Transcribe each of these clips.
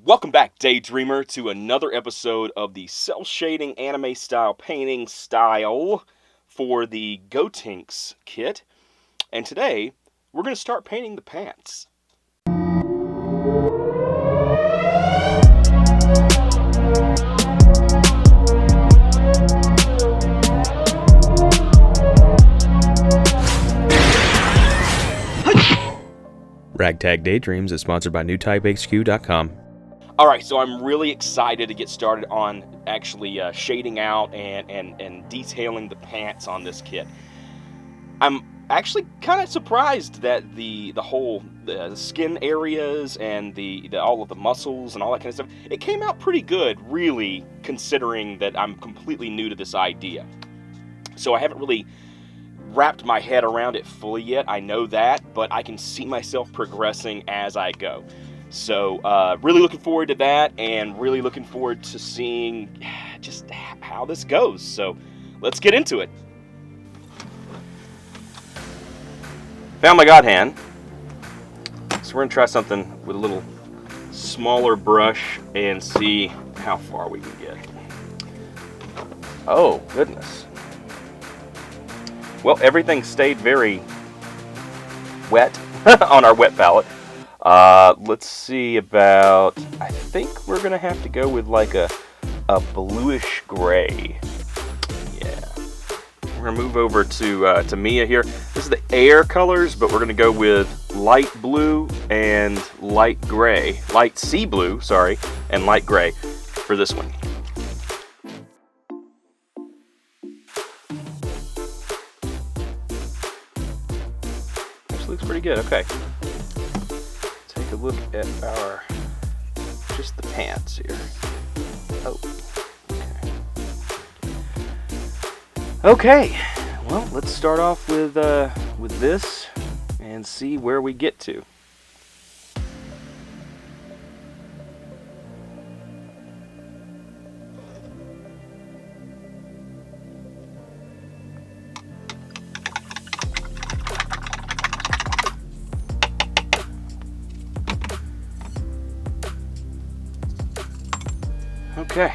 Welcome back, Daydreamer, to another episode of the cel-shading anime style painting style for the Gotenks kit. And today, we're going to start painting the pants. Ragtag Daydreams is sponsored by NewTypeHQ.com. Alright, so I'm really excited to get started on actually shading out and detailing the pants on this kit. I'm actually kind of surprised that the whole skin areas and the all of the muscles and all that kind of stuff, it came out pretty good, really, considering that I'm completely new to this idea. So I haven't really wrapped my head around it fully yet. I know that, but I can see myself progressing as I go. So really looking forward to that, and really looking forward to seeing just how this goes. So let's get into it. Found my god hand. So we're going to try something with a little smaller brush and see how far we can get. Oh, goodness. Well, everything stayed very wet on our wet palette. Let's see about, I think we're going to have to go with like a bluish gray. Yeah. We're going to move over to Mia here. This is the Air colors, but we're going to go with light blue and light gray. Light sea blue, sorry, and light gray for this one. Looks pretty good. Okay, take a look at our just the pants here. Oh, okay. Well, let's start off with this and see where we get to. Okay.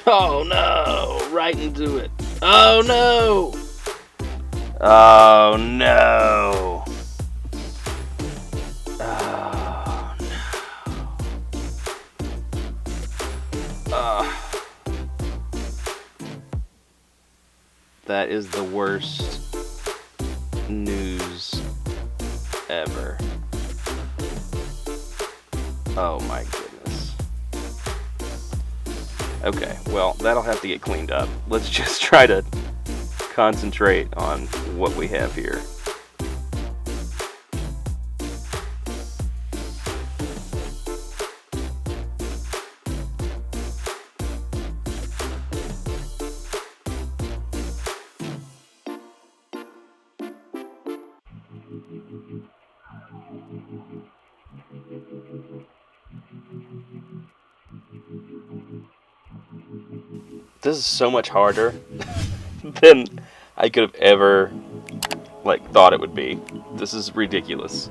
Oh no! Right into it. Oh no! Oh no! Oh no! That is the worst news ever. Oh my goodness. Okay, well, that'll have to get cleaned up. Let's just try to concentrate on what we have here. This is so much harder than I could have ever thought it would be. This is ridiculous.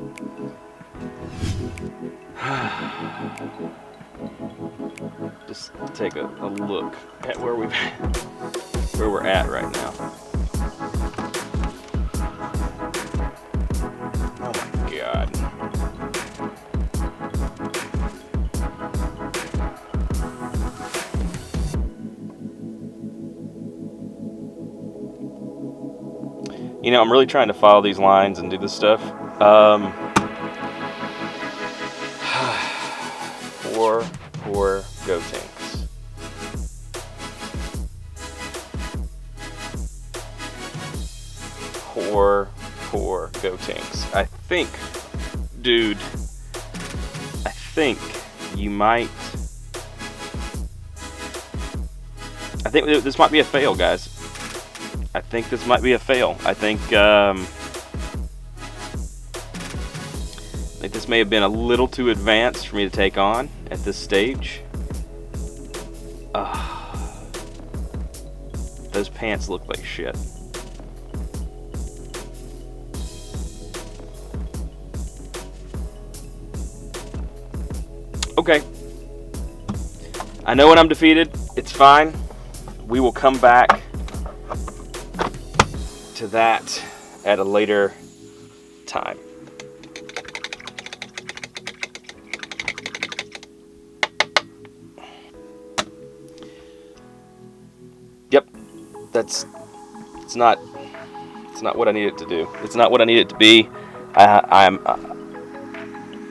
Just take a look at where we're at right now. Oh my god. You know, I'm really trying to follow these lines and do this stuff. Poor Gotenks. Poor Gotenks. I think, dude, I think you might... I think this might be a fail, guys. I think this might be a fail. I think this may have been a little too advanced for me to take on at this stage. Those pants look like shit. Okay. I know when I'm defeated. It's fine. We will come back to that at a later time. Yep, it's not what I need it to do. It's not what I need it to be.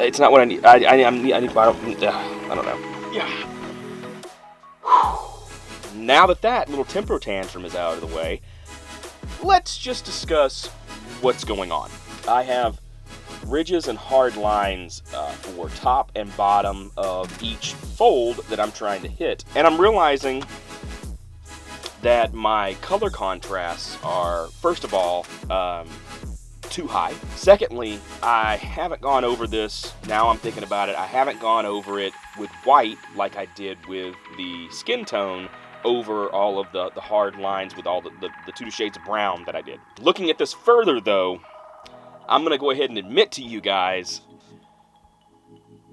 It's not what I need. I don't know. Yeah. Now that little temper tantrum is out of the way, let's just discuss what's going on. I have ridges and hard lines for top and bottom of each fold that I'm trying to hit. And I'm realizing that my color contrasts are, first of all, too high. Secondly, I haven't gone over this, now I'm thinking about it, I haven't gone over it with white like I did with the skin tone over all of the hard lines with all the 2 shades of brown that I did. Looking at this further though, I'm going to go ahead and admit to you guys,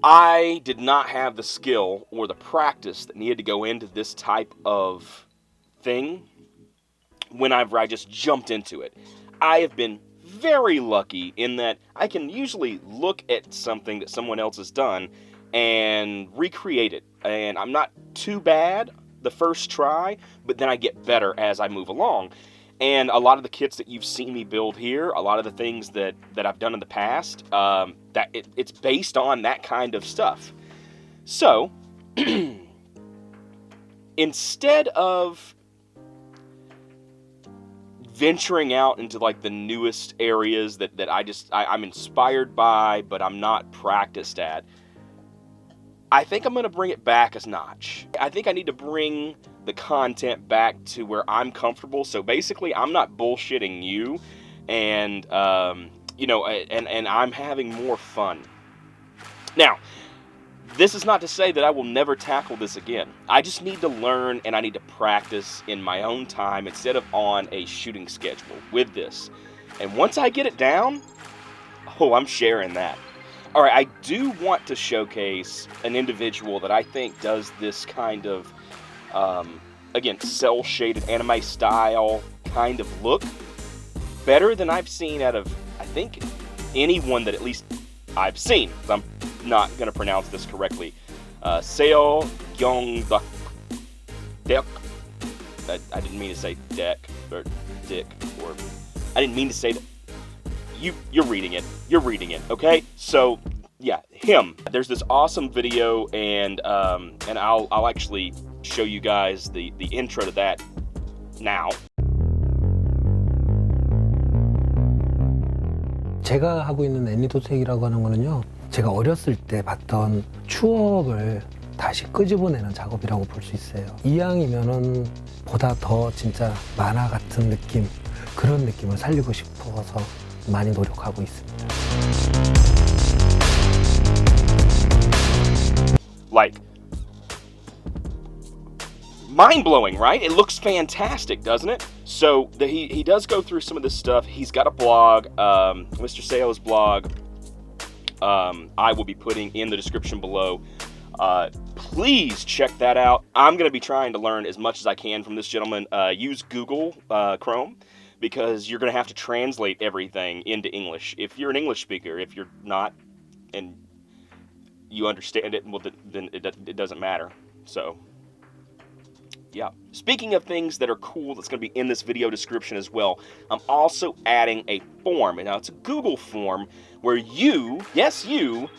I did not have the skill or the practice that needed to go into this type of thing whenever I just jumped into it. I have been very lucky in that I can usually look at something that someone else has done and recreate it. And I'm not too bad the first try, but then I get better as I move along. And a lot of the kits that you've seen me build here, a lot of the things that I've done in the past, it's based on that kind of stuff. So, instead of venturing out into like the newest areas that I'm inspired by, but I'm not practiced at, I think I'm going to bring it back a notch. I think I need to bring the content back to where I'm comfortable. So basically, I'm not bullshitting you, and and I'm having more fun. Now, this is not to say that I will never tackle this again. I just need to learn and I need to practice in my own time instead of on a shooting schedule with this. And once I get it down, I'm sharing that. All right, I do want to showcase an individual that I think does this kind of, again, cel-shaded anime style kind of look better than I've seen out of, I think, anyone that at least I've seen. I'm not going to pronounce this correctly. Seo Gyeong Deck. I didn't mean to say deck or dick, or I didn't mean to say that. You're reading it. You're reading it, okay? So, yeah, him. There's this awesome video, and I'll actually show you guys the intro to that now. 제가 하고 있는 애니도색이라고 하는 거는요, 제가 어렸을 때 봤던 추억을 다시 끄집어내는 작업이라고 볼 수 있어요. 이왕이면은 보다 더 진짜 만화 같은 느낌, 그런 느낌을 살리고 싶어서 많이 노력하고 있습니다. Like, mind-blowing, right? It looks fantastic, doesn't it? So he does go through some of this stuff. He's got a blog, Mr. Seo's blog. I will be putting in the description below. Please check that out. I'm going to be trying to learn as much as I can from this gentleman. Use Google Chrome, because you're going to have to translate everything into English. If you're an English speaker, if you're not, and you understand it, well, then it doesn't matter. So, yeah. Speaking of things that are cool, that's going to be in this video description as well, I'm also adding a form. And now it's a Google form where you, yes, you,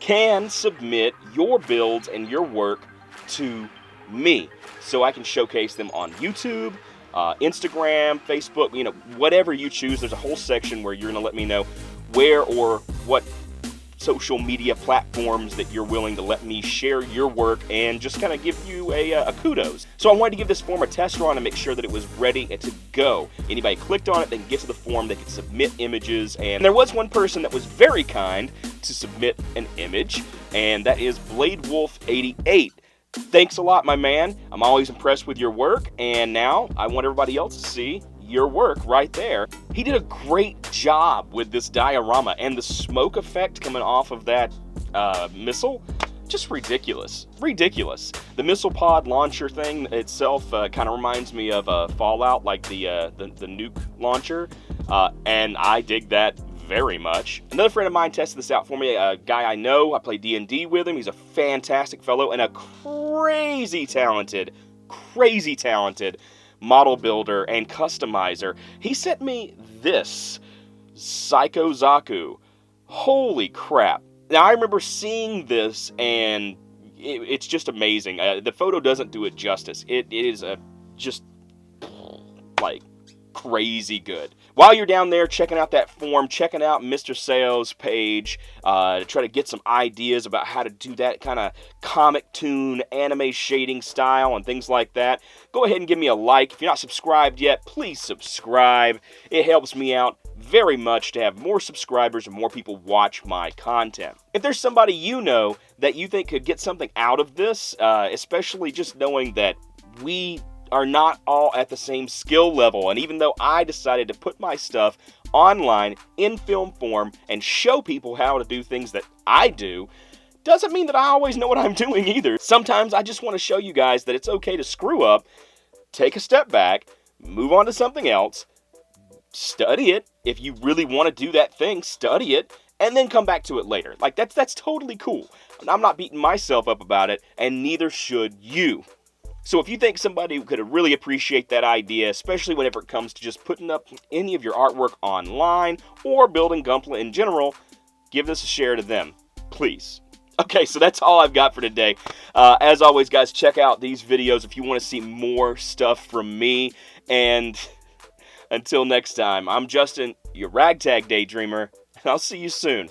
can submit your builds and your work to me so I can showcase them on YouTube, Instagram, Facebook, whatever you choose. There's a whole section where you're going to let me know where or what social media platforms that you're willing to let me share your work and just kind of give you a kudos. So I wanted to give this form a test run and make sure that it was ready to go. Anybody clicked on it, they can get to the form, they can submit images, and there was one person that was very kind to submit an image, and that is BladeWolf88. Thanks a lot, my man. I'm always impressed with your work, and now I want everybody else to see your work right there. He did a great job with this diorama, and the smoke effect coming off of that missile, just ridiculous. Ridiculous. The missile pod launcher thing itself kind of reminds me of Fallout, like the nuke launcher, and I dig that very much. Another friend of mine tested this out for me, a guy I know. I play D&D with him. He's a fantastic fellow and a crazy talented model builder and customizer. He sent me this Psycho Zaku. Holy crap. Now, I remember seeing this, and it's just amazing. The photo doesn't do it justice. It is just, like, crazy good. While you're down there checking out that form, checking out Mr. Seo's page to try to get some ideas about how to do that kind of comic toon, anime shading style and things like that, go ahead and give me a like. If you're not subscribed yet, please subscribe. It helps me out very much to have more subscribers and more people watch my content. If there's somebody you know that you think could get something out of this, especially just knowing that we are not all at the same skill level, and even though I decided to put my stuff online in film form and show people how to do things that I do, doesn't mean that I always know what I'm doing either. Sometimes I just want to show you guys that it's okay to screw up, take a step back, move on to something else, study it. If you really want to do that thing, study it, and then come back to it later. Like, that's totally cool. I'm not beating myself up about it, and neither should you. So if you think somebody could really appreciate that idea, especially whenever it comes to just putting up any of your artwork online or building Gunpla in general, give this a share to them, please. Okay, so that's all I've got for today. As always, guys, check out these videos if you want to see more stuff from me. And until next time, I'm Justin, your Ragtag Daydreamer, and I'll see you soon.